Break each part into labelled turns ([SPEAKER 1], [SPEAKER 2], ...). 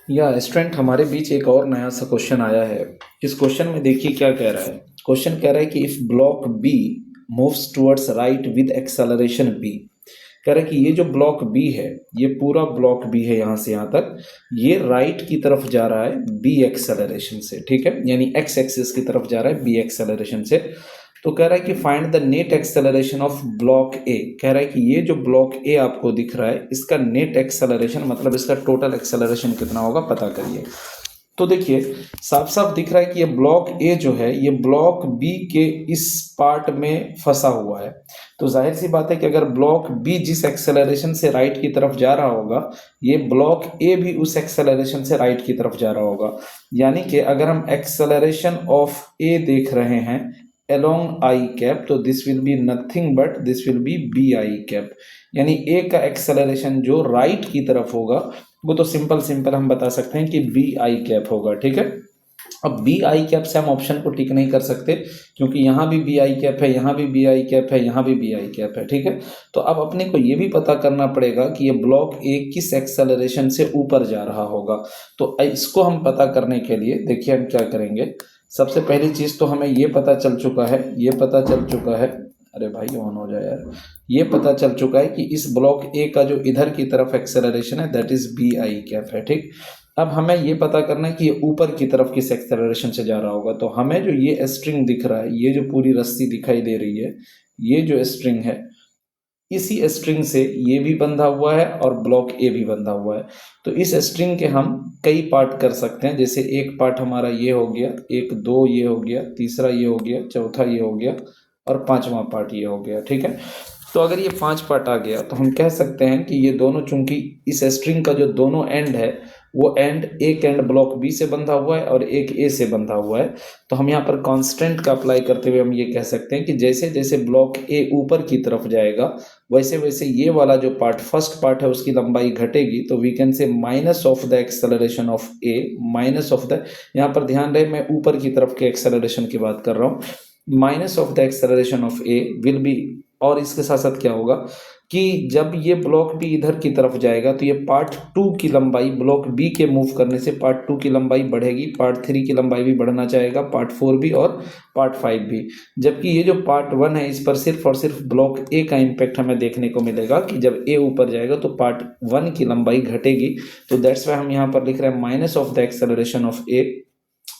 [SPEAKER 1] या स्टूडेंट, हमारे बीच एक और नया सा क्वेश्चन आया है। इस क्वेश्चन में देखिए क्या कह रहा है। क्वेश्चन कह रहा है कि if block B moves towards right with acceleration B. कह रहा है कि ये जो ब्लॉक बी है, ये पूरा ब्लॉक बी है यहाँ से यहाँ तक, ये राइट की तरफ जा रहा है बी एक्सेलरेशन से, ठीक है, यानी एक्स एक्सिस की तरफ जा रहा है बी एक्सेलरेशन से। तो कह रहा है कि find the net acceleration of block ए। कह रहा है कि ये जो ब्लॉक ए आपको दिख रहा है, इसका नेट एक्सेलरेशन मतलब इसका टोटल एक्सेलरेशन कितना होगा पता करिए। तो देखिए साफ साफ दिख रहा है कि ये ब्लॉक ए जो है ये ब्लॉक बी के इस पार्ट में फंसा हुआ है। तो जाहिर सी बात है कि अगर ब्लॉक बी जिस एक्सेलरेशन से राइट की तरफ जा रहा होगा, ये ब्लॉक ए भी उस एक्सेलरेशन से राइट की तरफ जा रहा होगा। यानी कि अगर हम एक्सेलरेशन ऑफ ए देख रहे हैं along I कैप, तो this will be nothing but this will be B I cap. यानी ए का एक्सेलरेशन जो राइट की तरफ होगा वो तो सिंपल सिंपल हम बता सकते हैं कि बी आई कैप होगा, ठीक है। अब बी आई कैप से हम ऑप्शन को टिक नहीं कर सकते क्योंकि यहाँ भी बी आई कैप है, यहाँ भी बी आई कैप है, यहाँ भी बी आई कैप है, ठीक है। तो अब अपने को ये भी पता करना पड़ेगा कि ये ब्लॉक ए किस एक्सेलरेशन से ऊपर जा रहा होगा। तो इसको हम पता करने के लिए देखिए हम क्या करेंगे। सबसे पहली चीज तो हमें ये पता चल चुका है, ये पता चल चुका है, अरे भाई ऑन हो जाए यार। ये पता चल चुका है कि इस ब्लॉक ए का जो इधर की तरफ एक्सेलरेशन है that is B I cap है, ठीक। अब हमें ये पता करना है कि ये ऊपर की तरफ किस एक्सेलरेशन से जा रहा होगा। तो हमें जो ये स्ट्रिंग दिख रहा है, ये जो पूरी रस्सी दिखाई दे रही है, ये जो स्ट्रिंग है, इसी स्ट्रिंग से ये भी बंधा हुआ है और ब्लॉक ए भी बंधा हुआ है। तो इस स्ट्रिंग के हम कई पार्ट कर सकते हैं। जैसे एक पार्ट हमारा ये हो गया, एक दो ये हो गया, तीसरा ये हो गया, चौथा ये हो गया और पांचवा पार्ट ये हो गया, ठीक है। तो अगर ये 5 पार्ट आ गया तो हम कह सकते हैं कि ये दोनों, चूंकि इस स्ट्रिंग का जो दोनों एंड है वो एंड, एक एंड ब्लॉक बी से बंधा हुआ है और एक ए से बंधा हुआ है। तो हम यहाँ पर कांस्टेंट का अप्लाई करते हुए हम ये कह सकते हैं कि जैसे जैसे ब्लॉक ए ऊपर की तरफ जाएगा वैसे वैसे ये वाला जो पार्ट, फर्स्ट पार्ट है, उसकी लंबाई घटेगी। तो we can say minus of the acceleration of A, minus of the, यहाँ पर ध्यान रहे मैं ऊपर की तरफ के एक्सेलरेशन की बात कर रहा हूँ, minus of the acceleration of A will B. और इसके साथ साथ क्या होगा कि जब ये ब्लॉक बी इधर की तरफ जाएगा तो ये पार्ट 2 की लंबाई, ब्लॉक बी के मूव करने से पार्ट 2 की लंबाई बढ़ेगी, पार्ट 3 की लंबाई भी बढ़ना चाहेगा, पार्ट 4 भी और पार्ट 5 भी। जबकि ये जो पार्ट 1 है इस पर सिर्फ और सिर्फ ब्लॉक ए का इम्पैक्ट हमें देखने को मिलेगा कि जब ए ऊपर जाएगा तो पार्ट 1 की लंबाई घटेगी। तो दैट्स वाई हम यहाँ पर लिख रहे हैं minus of the acceleration of a,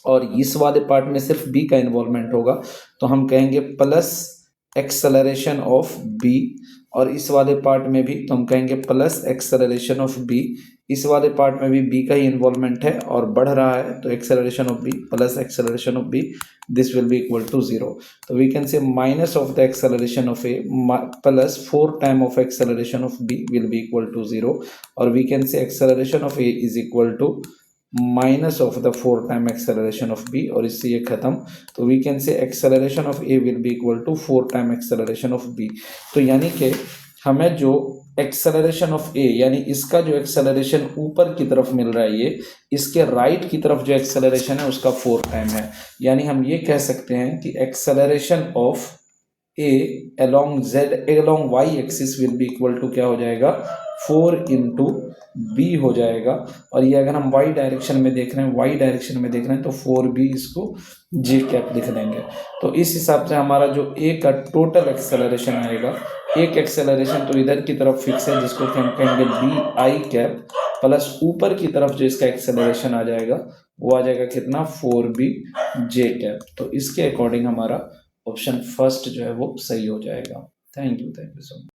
[SPEAKER 1] और इस वाले पार्ट में सिर्फ बी का इन्वॉल्वमेंट होगा तो हम कहेंगे प्लस एक्सेलरेशन ऑफ बी, और इस वाले पार्ट में भी तो हम कहेंगे प्लस एक्सेलरेशन ऑफ बी। इस वाले पार्ट में भी बी का ही इन्वॉल्वमेंट है और बढ़ रहा है तो acceleration of B plus acceleration of B, this will be equal to 0। तो we can say minus of the acceleration of A plus 4 time of acceleration of B will be equal to 0, और we can say acceleration of A is equal to minus of the 4 time acceleration of B, और इससे ये खत्म। तो we can say acceleration of A will be equal to 4 time acceleration of B. तो यानी कि हमें जो एक्सेलरेशन ऑफ ए, यानी इसका जो एक्सेलरेशन ऊपर की तरफ मिल रहा है, ये इसके राइट की तरफ जो एक्सेलरेशन है उसका 4 टाइम है। यानी हम ये कह सकते हैं कि acceleration of A along z along y axis will be equal to क्या हो जाएगा, 4 इंटू बी हो जाएगा। और ये अगर हम y डायरेक्शन में देख रहे हैं, y डायरेक्शन में देख रहे हैं तो 4b इसको j कैप लिख देंगे। तो इस हिसाब से हमारा जो a का टोटल एक्सेलरेशन आएगा, एक एक्सेलरेशन तो इधर की तरफ फिक्स है जिसको कि हम कहेंगे बी आई कैप, प्लस ऊपर की तरफ जो इसका एक्सेलरेशन आ जाएगा वो आ जाएगा कितना, 4b j कैप। तो इसके अकॉर्डिंग हमारा ऑप्शन फर्स्ट जो है वो सही हो जाएगा। Thank you so much.